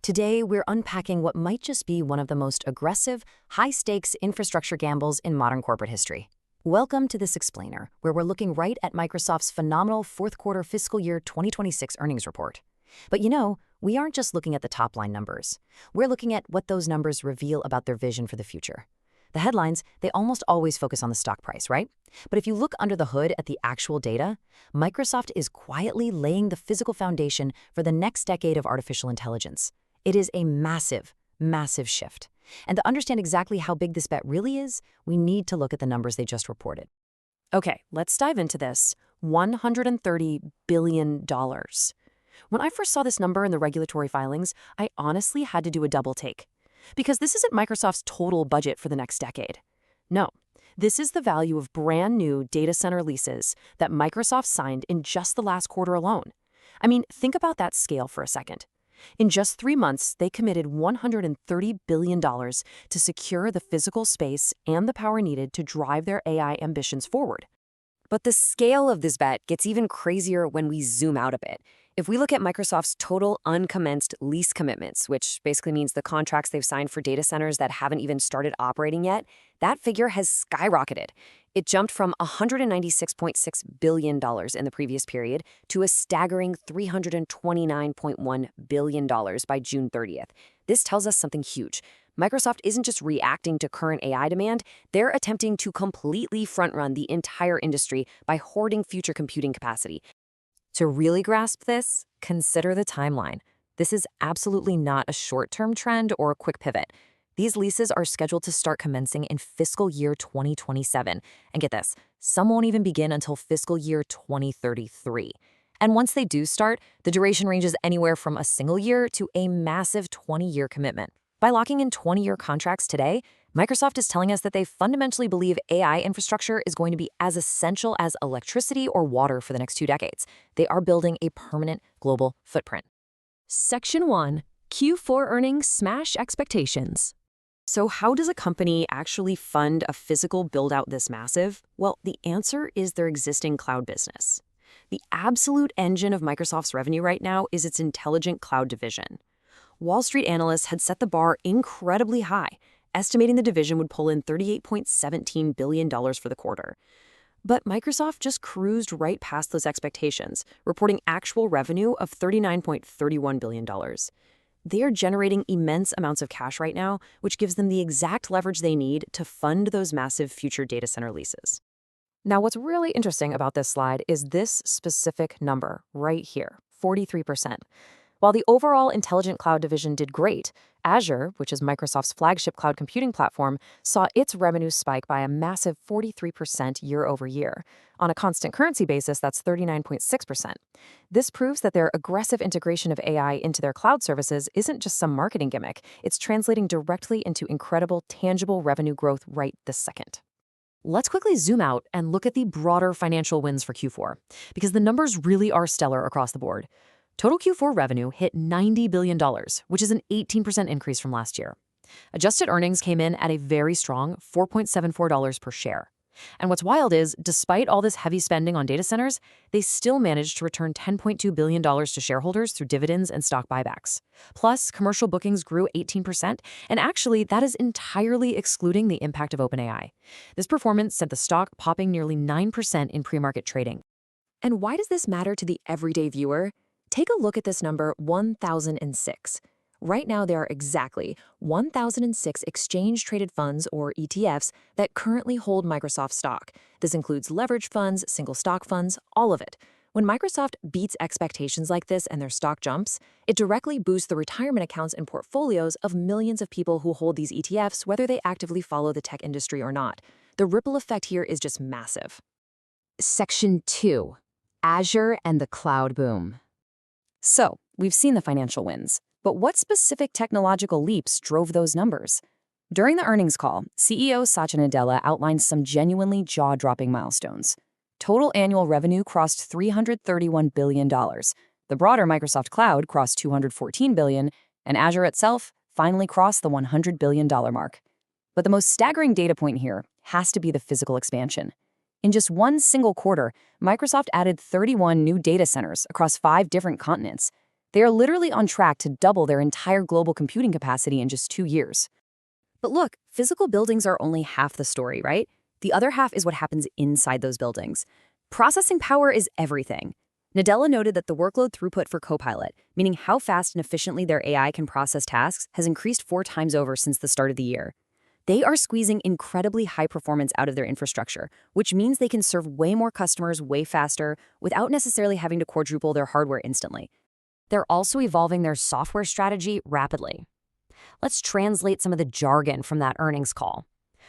Today, we're unpacking what might just be one of the most aggressive, high-stakes infrastructure gambles in modern corporate history. Welcome to this explainer, where we're looking right at Microsoft's phenomenal fourth quarter fiscal year 2026 earnings report. But we aren't just looking at the top-line numbers. We're looking at what those numbers reveal about their vision for the future. The headlines, they almost always focus on the stock price, right? But if you look under the hood at the actual data, Microsoft is quietly laying the physical foundation for the next decade of artificial intelligence. It is a massive, massive shift. And to understand exactly how big this bet really is, we need to look at the numbers they just reported. Okay, let's dive into this. $130 billion. When I first saw this number in the regulatory filings, I honestly had to do a double take. Because this isn't Microsoft's total budget for the next decade. No, this is the value of brand new data center leases that Microsoft signed in just the last quarter alone. I mean, think about that scale for a second. In just 3 months, they committed $130 billion to secure the physical space and the power needed to drive their AI ambitions forward. But the scale of this bet gets even crazier when we zoom out a bit. If we look at Microsoft's total uncommenced lease commitments, which basically means the contracts they've signed for data centers that haven't even started operating yet, that figure has skyrocketed. It jumped from $196.6 billion in the previous period to a staggering $329.1 billion by June 30th. This tells us something huge. Microsoft isn't just reacting to current AI demand, they're attempting to completely front-run the entire industry by hoarding future computing capacity. To really grasp this, consider the timeline. This is absolutely not a short-term trend or a quick pivot. These leases are scheduled to start commencing in fiscal year 2027. And get this, some won't even begin until fiscal year 2033. And once they do start, the duration ranges anywhere from a single year to a massive 20-year commitment. By locking in 20-year contracts today, Microsoft is telling us that they fundamentally believe AI infrastructure is going to be as essential as electricity or water for the next 2 decades. They are building a permanent global footprint. Section 1. Q4 earnings smash expectations. So how does a company actually fund a physical build-out this massive? Well, the answer is their existing cloud business. The absolute engine of Microsoft's revenue right now is its intelligent cloud division. Wall Street analysts had set the bar incredibly high, estimating the division would pull in $38.17 billion for the quarter. But Microsoft just cruised right past those expectations, reporting actual revenue of $39.31 billion. They are generating immense amounts of cash right now, which gives them the exact leverage they need to fund those massive future data center leases. Now, what's really interesting about this slide is this specific number right here, 43%. While the overall Intelligent Cloud division did great, Azure, which is Microsoft's flagship cloud computing platform, saw its revenue spike by a massive 43% year over year. On a constant currency basis, that's 39.6%. This proves that their aggressive integration of AI into their cloud services isn't just some marketing gimmick. It's translating directly into incredible, tangible revenue growth right this second. Let's quickly zoom out and look at the broader financial wins for Q4, because the numbers really are stellar across the board. Total Q4 revenue hit $90 billion, which is an 18% increase from last year. Adjusted earnings came in at a very strong $4.74 per share. And what's wild is, despite all this heavy spending on data centers, they still managed to return $10.2 billion to shareholders through dividends and stock buybacks. Plus, commercial bookings grew 18%, and actually, that is entirely excluding the impact of OpenAI. This performance sent the stock popping nearly 9% in pre-market trading. And why does this matter to the everyday viewer? Take a look at this number 1006. Right now, there are exactly 1,006 exchange-traded funds, or ETFs, that currently hold Microsoft stock. This includes leveraged funds, single stock funds, all of it. When Microsoft beats expectations like this and their stock jumps, it directly boosts the retirement accounts and portfolios of millions of people who hold these ETFs, whether they actively follow the tech industry or not. The ripple effect here is just massive. Section 2. Azure and the cloud boom. So, we've seen the financial wins, but what specific technological leaps drove those numbers? During the earnings call, CEO Satya Nadella outlined some genuinely jaw-dropping milestones. Total annual revenue crossed $331 billion. The broader Microsoft Cloud crossed $214 billion, and Azure itself finally crossed the $100 billion mark. But the most staggering data point here has to be the physical expansion. In just one single quarter, Microsoft added 31 new data centers across 5 different continents. They are literally on track to double their entire global computing capacity in just 2 years. But look, physical buildings are only half the story, right? The other half is what happens inside those buildings. Processing power is everything. Nadella noted that the workload throughput for Copilot, meaning how fast and efficiently their AI can process tasks, has increased 4 times over since the start of the year. They are squeezing incredibly high performance out of their infrastructure, which means they can serve way more customers way faster without necessarily having to quadruple their hardware instantly. They're also evolving their software strategy rapidly. Let's translate some of the jargon from that earnings call.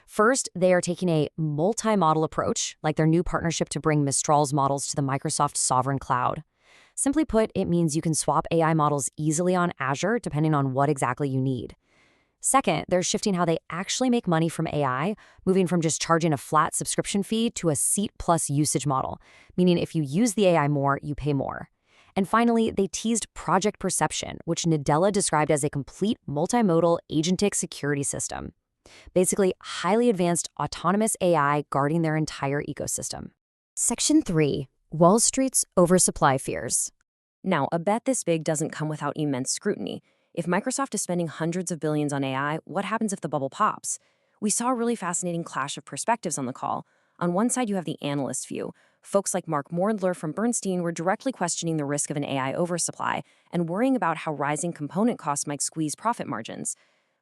First, they are taking a multi-model approach, like their new partnership to bring Mistral's models to the Microsoft Sovereign Cloud. Simply put, it means you can swap AI models easily on Azure depending on what exactly you need. Second, they're shifting how they actually make money from AI, moving from just charging a flat subscription fee to a seat plus usage model, meaning if you use the AI more, you pay more. And finally, they teased Project Perception, which Nadella described as a complete multimodal agentic security system. Basically, highly advanced autonomous AI guarding their entire ecosystem. Section 3. Wall Street's oversupply fears. Now, a bet this big doesn't come without immense scrutiny. If Microsoft is spending hundreds of billions on AI, what happens if the bubble pops? We saw a really fascinating clash of perspectives on the call. On one side, you have the analyst view. Folks like Mark Mordler from Bernstein were directly questioning the risk of an AI oversupply and worrying about how rising component costs might squeeze profit margins.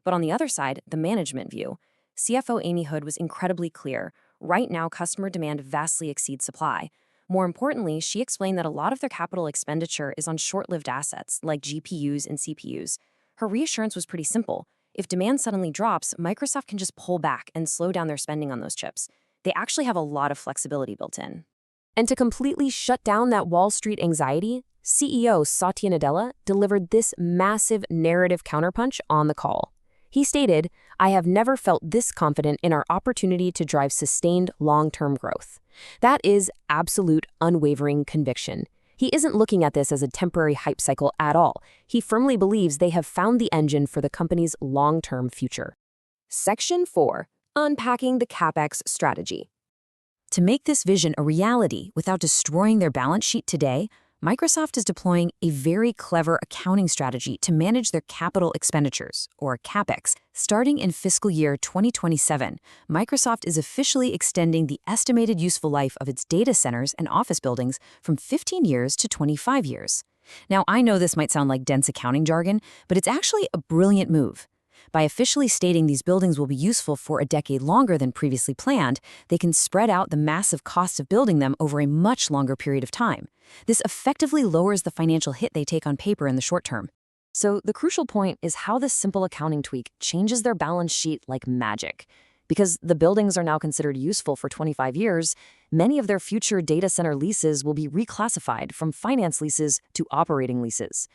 But on the other side, the management view. CFO Amy Hood was incredibly clear. Right now, customer demand vastly exceeds supply. More importantly, she explained that a lot of their capital expenditure is on short-lived assets, like GPUs and CPUs. Her reassurance was pretty simple. If demand suddenly drops, Microsoft can just pull back and slow down their spending on those chips. They actually have a lot of flexibility built in. And to completely shut down that Wall Street anxiety, CEO Satya Nadella delivered this massive narrative counterpunch on the call. He stated, "I have never felt this confident in our opportunity to drive sustained long-term growth." That is absolute, unwavering conviction. He isn't looking at this as a temporary hype cycle at all. He firmly believes they have found the engine for the company's long-term future. Section 4. Unpacking the CapEx strategy. To make this vision a reality without destroying their balance sheet today, Microsoft is deploying a very clever accounting strategy to manage their capital expenditures, or CapEx. Starting in fiscal year 2027, Microsoft is officially extending the estimated useful life of its data centers and office buildings from 15 years to 25 years. Now, I know this might sound like dense accounting jargon, but it's actually a brilliant move. By officially stating these buildings will be useful for a decade longer than previously planned, they can spread out the massive cost of building them over a much longer period of time. This effectively lowers the financial hit they take on paper in the short term. So the crucial point is how this simple accounting tweak changes their balance sheet like magic. Because the buildings are now considered useful for 25 years, many of their future data center leases will be reclassified from finance leases to operating leases.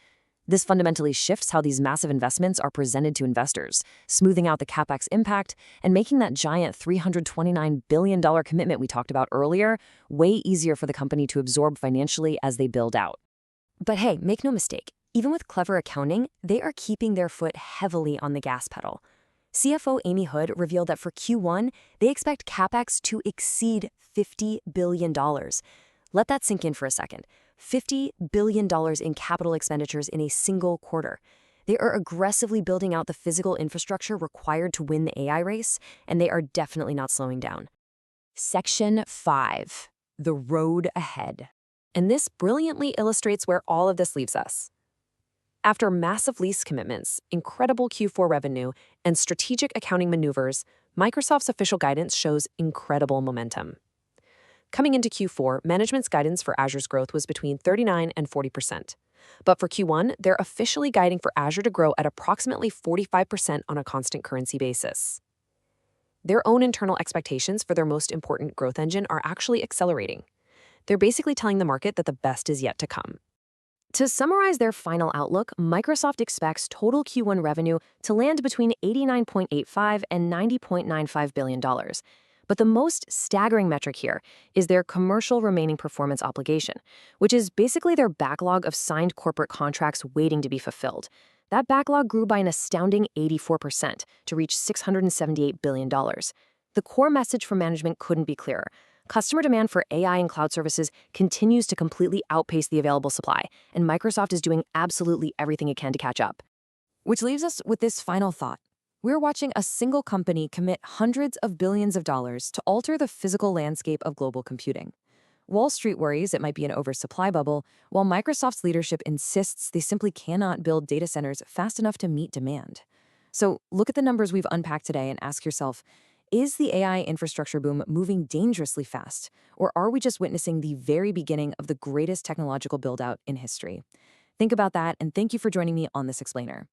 This fundamentally shifts how these massive investments are presented to investors, smoothing out the CapEx impact and making that giant $329 billion commitment we talked about earlier way easier for the company to absorb financially as they build out. But hey, make no mistake, even with clever accounting, they are keeping their foot heavily on the gas pedal. CFO Amy Hood revealed that for Q1, they expect CapEx to exceed $50 billion. Let that sink in for a second. $50 billion in capital expenditures in a single quarter. They are aggressively building out the physical infrastructure required to win the AI race, and they are definitely not slowing down. Section 5. The road ahead. And this brilliantly illustrates where all of this leaves us. After massive lease commitments, incredible Q4 revenue, and strategic accounting maneuvers, Microsoft's official guidance shows incredible momentum. Coming into Q4, management's guidance for Azure's growth was between 39% and 40%. But for Q1, they're officially guiding for Azure to grow at approximately 45% on a constant currency basis. Their own internal expectations for their most important growth engine are actually accelerating. They're basically telling the market that the best is yet to come. To summarize their final outlook, Microsoft expects total Q1 revenue to land between $89.85 and $90.95 billion. But the most staggering metric here is their commercial remaining performance obligation, which is basically their backlog of signed corporate contracts waiting to be fulfilled. That backlog grew by an astounding 84% to reach $678 billion. The core message from management couldn't be clearer. Customer demand for AI and cloud services continues to completely outpace the available supply, and Microsoft is doing absolutely everything it can to catch up. Which leaves us with this final thought. We're watching a single company commit hundreds of billions of dollars to alter the physical landscape of global computing. Wall Street worries it might be an oversupply bubble, while Microsoft's leadership insists they simply cannot build data centers fast enough to meet demand. So look at the numbers we've unpacked today and ask yourself, is the AI infrastructure boom moving dangerously fast, or are we just witnessing the very beginning of the greatest technological build-out in history? Think about that, and thank you for joining me on this explainer.